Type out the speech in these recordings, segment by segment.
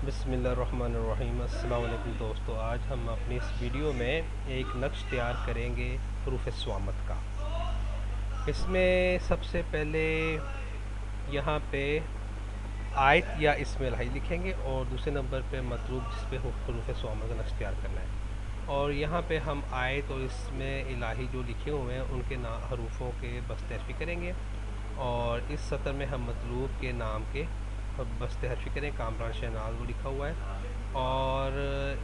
بسم اللہ الرحمن الرحیم۔ السلام علیکم دوستو، آج ہم اپنی اس ویڈیو میں ایک نقش تیار کریں گے حروف صوامت کا۔ اس میں سب سے پہلے یہاں پہ آیت یا اسم الہی لکھیں گے اور دوسرے نمبر پہ مطلوب جس پہ حروف صوامت کا نقش تیار کرنا ہے، اور یہاں پہ ہم آیت اور اسم الہی جو لکھے ہوئے ہیں ان کے حروفوں کے بسط حرفی کریں گے، اور اس سطر میں ہم مطلوب کے نام کے بسط حرفی کریں۔ کامران شہناز وہ لکھا ہوا ہے، اور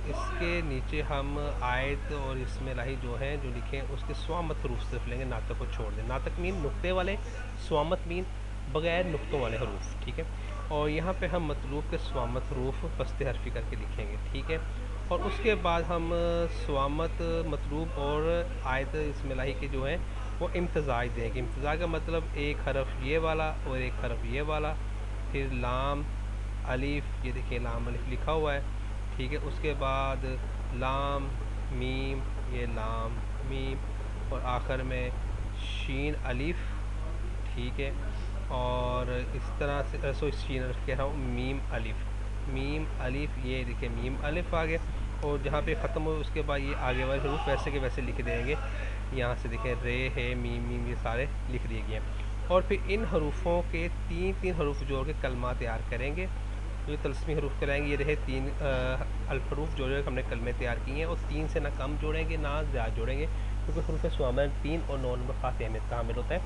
اس کے نیچے ہم آیت اور اسم الہی جو ہیں جو لکھیں اس کے صوامت حروف صرف لیں گے، ناطق کو چھوڑ دیں۔ ناطق مین نقطے والے، صوامت مین بغیر نقطوں والے حروف، ٹھیک ہے۔ اور یہاں پہ ہم مطلوب کے صوامت حروف بسط حرفی کر کے لکھیں گے، ٹھیک ہے۔ اور اس کے بعد ہم صوامت مطلوب اور آیت اسم الہی کے جو ہیں وہ امتزاج دیں گے۔ امتزاج کا مطلب ایک حرف یہ والا اور ایک حرف یہ والا، پھر لام الف، یہ دیکھیں لام الف لکھا ہوا ہے، ٹھیک ہے۔ اس کے بعد لام میم، یہ لام میم، اور آخر میں شین الف، ٹھیک ہے۔ اور اس طرح سے شین الف کہہ رہا ہوں، میم الف، یہ دیکھیں میم الف آگے، اور جہاں پہ ختم ہو اس کے بعد یہ آگے والے حروف ویسے کے ویسے لکھ دیں گے۔ یہاں سے دیکھیں رے ہے، میم، یہ سارے لکھ دیے گئے ہیں، اور پھر ان حروفوں کے تین حروف جوڑ کے کلمہ تیار کریں گے۔ جو طلسمی حروف کرائیں گے، یہ رہے تین الحروف جوڑ کے ہم نے کلمے تیار کیے ہیں، اور تین سے نہ کم جوڑیں گے نہ زیادہ جوڑیں گے، کیونکہ حروف صوامت 3 اور 9 نمبر خاص اہمیت کا حامل ہوتا ہے۔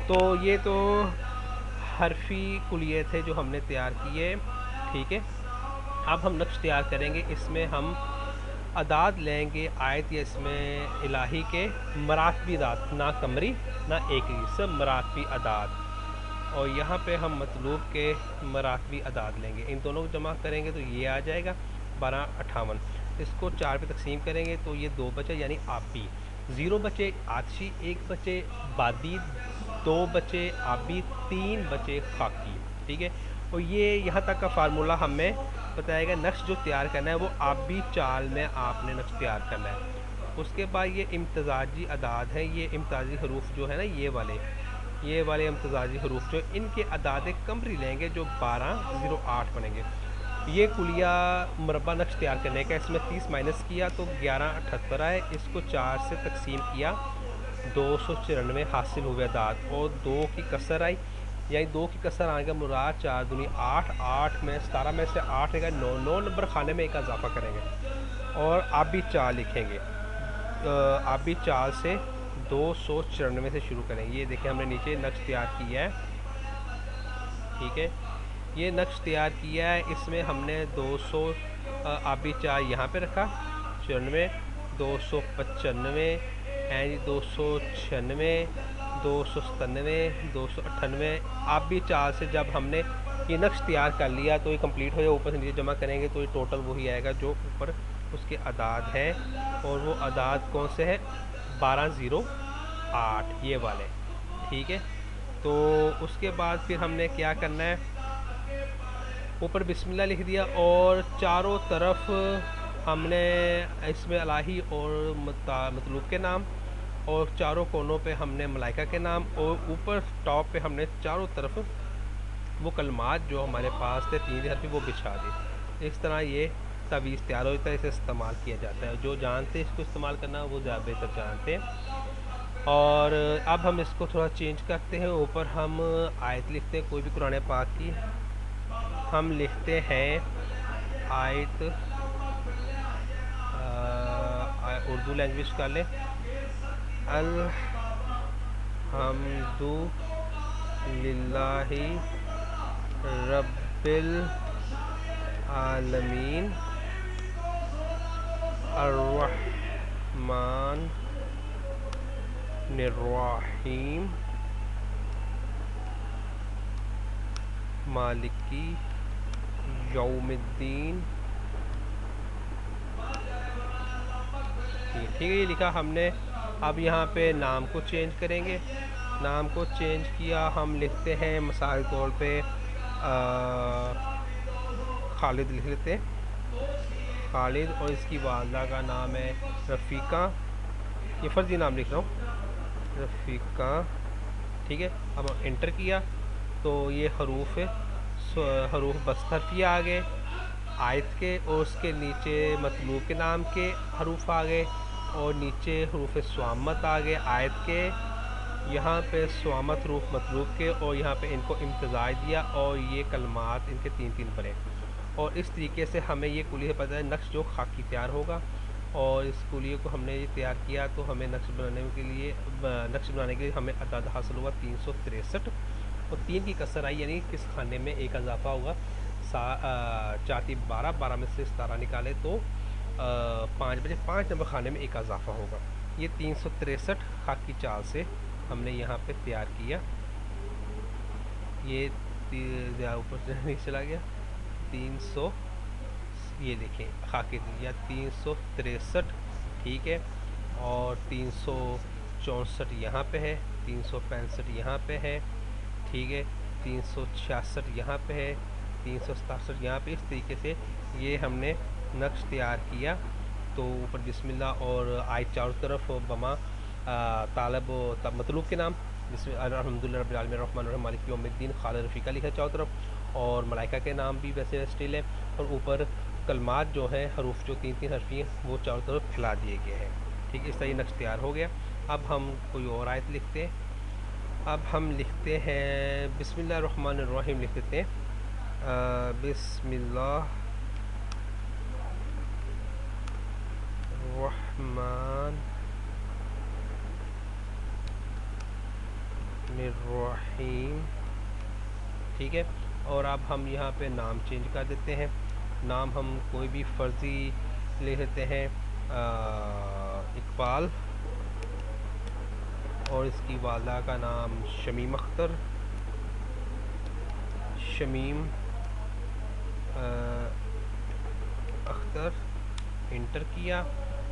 تو یہ تو حرفی کلیے تھے جو ہم نے تیار کیے، ٹھیک ہے۔ اب ہم نقش تیار کریں گے، اس میں ہم اعداد لیں گے آیت یا اس میں الہی کے مراتبی اعداد، نہ قمری نہ ایکڑی، سب مراتبی اعداد، اور یہاں پہ ہم مطلوب کے مراتبی اعداد لیں گے۔ ان دونوں کو جمع کریں گے تو یہ آ جائے گا 1258۔ اس کو 4 پہ تقسیم کریں گے تو یہ 2 بچے، یعنی آبی، 0 بچے آتشی، 1 بچے بادی، 2 بچے آبی، 3 بچے خاکی، ٹھیک ہے۔ اور یہ یہاں تک کا فارمولہ ہمیں بتائے گا۔ نقش جو تیار کرنا ہے وہ آبی چال میں آپ نے نقش تیار کرنا ہے۔ اس کے بعد یہ امتزاجی اعداد ہیں، یہ امتزاجی حروف جو ہے نا، یہ والے امتزاجی حروف جو ان کے اعداد قمری لیں گے جو 1208 بنیں گے۔ یہ کلیہ مربع نقش تیار کرنے کا، اس میں 30 مائنس کیا تو 1178 آئے، اس کو 4 سے تقسیم کیا 294 حاصل ہوئے اعداد، اور 2 کی کسر آئی، یعنی 2 کی کسر آنے کا مراد 4 دونی 8، 8 میں 17 میں سے 8 گا 9، 9 نمبر خانے میں ایک اضافہ کریں گے، اور آبی چال لکھیں گے۔ آبی چال سے 294 سے شروع کریں گے۔ یہ دیکھیں ہم نے نیچے نقش تیار کیا ہے، ٹھیک ہے۔ یہ نقش تیار کیا ہے، اس میں ہم نے 200 آبی چال یہاں پہ رکھا 94، 295 اینڈ 296، 297، 298 آبی چال سے جب ہم نے یہ نقش تیار کر لیا تو یہ کمپلیٹ ہو جائے، اوپر سے نیچے جمع کریں گے تو یہ ٹوٹل وہی آئے گا جو اوپر اس کے اعداد ہیں، اور وہ اعداد کون سے ہیں؟ 1208 یہ والے، ٹھیک ہے۔ تو اس کے بعد پھر ہم نے کیا کرنا ہے، اوپر بسم اللہ لکھ دیا، اور چاروں طرف ہم نے اسم الہی اور مطلوب کے نام، اور چاروں کونوں پہ ہم نے ملائکہ کے نام، اور اوپر ٹاپ پہ ہم نے چاروں طرف وہ کلمات جو ہمارے پاس تھے 3 حرفی وہ بچھا دی۔ اس طرح یہ تعویذ تیار ہوتا ہے، اسے استعمال کیا جاتا ہے۔ جو جانتے اس کو استعمال کرنا وہ زیادہ بہتر جانتے ہیں۔ اور اب ہم اس کو تھوڑا چینج کرتے ہیں، اوپر ہم آیت لکھتے ہیں کوئی بھی قرآن پاک کی، ہم لکھتے ہیں آیت، اردو لینگویج کا لیں، الحمد للہ رب العالمین الرحمن الرحیم مالکی یوم الدین، ٹھیک ہے۔ یہ لکھا ہم نے۔ اب یہاں پہ نام کو چینج کریں گے، نام کو چینج کیا، ہم لکھتے ہیں مثال طور پہ خالد لکھ لیتے ہیں، خالد، اور اس کی والدہ کا نام ہے رفیقہ، یہ فرضی نام لکھ رہا ہوں، رفیقہ، ٹھیک ہے۔ اب انٹر کیا تو یہ حروف بسط حرفیہ آ گئے، آیت کے، اور اس کے نیچے مطلوب کے نام کے حروف آ گئے، اور نیچے حروف صوامت آ گئے آیت کے، یہاں پہ صوامت حروف مطلوب کے، اور یہاں پہ ان کو امتزاج دیا، اور یہ کلمات ان کے تین تین بنے، اور اس طریقے سے ہمیں یہ کلیہ پتہ ہے نقش جو خاکی تیار ہوگا، اور اس کلیے کو ہم نے یہ تیار کیا تو ہمیں نقش بنانے کے لیے ہمیں عدد حاصل ہوا 363، اور 3 کی کسر آئی، یعنی کس خانے میں ایک اضافہ ہوگا، 4 12، 12 میں سے 17 نکالے تو 5 بجے 5 نمبر خانے میں ایک اضافہ ہوگا۔ یہ 363 خاکی چال سے ہم نے یہاں پہ تیار کیا، یہ اوپر سے نہیں چلا گیا، 300، یہ دیکھیں خاکی یا 363، ٹھیک ہے، اور 364 یہاں پہ ہے، 365 یہاں پہ ہے، ٹھیک ہے، 366 یہاں پہ ہے، 367 یہاں پہ، اس طریقے سے یہ ہم نے نقش تیار کیا۔ تو اوپر بسم اللہ اور آیت چاروں طرف بما طالب و مطلوب کے نام، جس میں الحمدللہ رب العالمین الرحمن الرحیم مالک یوم الدین، خالد رفیقہ لکھا چاروں طرف، اور ملائکہ کے نام بھی ویسے اسٹل ہے، اور اوپر کلمات جو ہیں حروف جو 3 3 حرفی ہیں وہ چاروں طرف پھیلا دیے گئے ہیں، ٹھیک ہے، اس طرح یہ نقش تیار ہو گیا۔ اب ہم کوئی اور آیت لکھتے ہیں، اب ہم لکھتے ہیں بسم اللہ الرحمن الرحیم، لکھ دیتے ہیں بسم اللہ الرحمن الرحیم، ٹھیک ہے، اور اب ہم یہاں پہ نام چینج کر دیتے ہیں، نام ہم کوئی بھی فرضی لے لیتے ہیں، اقبال، اور اس کی والدہ کا نام شمیم اختر، شمیم اختر، انٹر کیا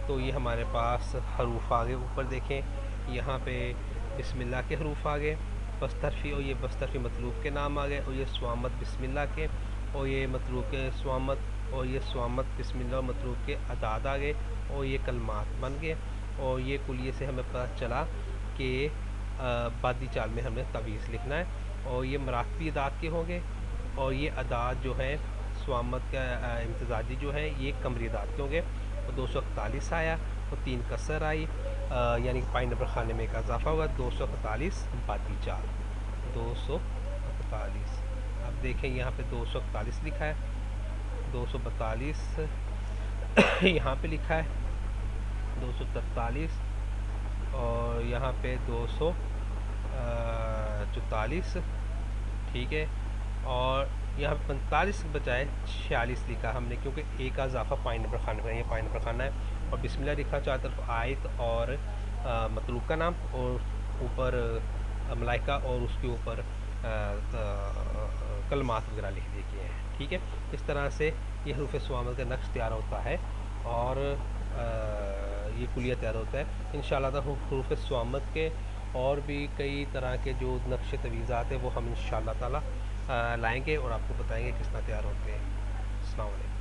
تو یہ ہمارے پاس حروف آگے اوپر دیکھیں، یہاں پہ بسم اللہ کے حروف آگے بسترفی، اور یہ بسترفی مطلوب کے نام آ گئے، اور یہ صوامت بسم اللہ کے، اور یہ مطلوب کے صوامت، اور یہ صوامت بسم اللہ اور مطلوب کے اعداد آ گئے، اور یہ کلمات بن گئے، اور یہ کلیے سے ہمیں پتہ چلا کہ بادی چال میں ہمیں تعویض لکھنا ہے، اور یہ مراتبی اعداد کے ہوں گے، اور یہ اعداد جو ہیں صوامت کا امتزاجی جو ہے یہ قمری اعداد کے ہوں گے، اور 241 آیا، اور 3 کسر آئی، یعنی کہ 5 نمبر خانے میں ایک اضافہ ہوگا، 241 بادی چال، 241، اب دیکھیں یہاں پہ 241 لکھا ہے، 242 یہاں پہ لکھا ہے، 243، اور یہاں پہ 244، ٹھیک ہے، اور یہاں پہ 45 کے بجائے 46 لکھا ہم نے، کیونکہ ایک کا اضافہ 5 نمبر خانے میں، یہ 5 نمبر خانہ ہے، اور بسم اللہ لکھا چاروں طرف آیت اور مطلوب کا نام، اور اوپر ملائکہ، اور اس کے اوپر کلمات وغیرہ لکھ دیے گئے ہیں، ٹھیک ہے، اس طرح سے یہ حروف صوامت کا نقش تیار ہوتا ہے، اور یہ کلیہ تیار ہوتا ہے انشاءاللہ تعالی۔ حروف صوامت کے اور بھی کئی طرح کے جو نقش تویزات ہیں وہ ہم انشاءاللہ تعالی لائیں گے، اور آپ کو بتائیں گے کس طرح تیار ہوتے ہیں۔ السلام علیکم۔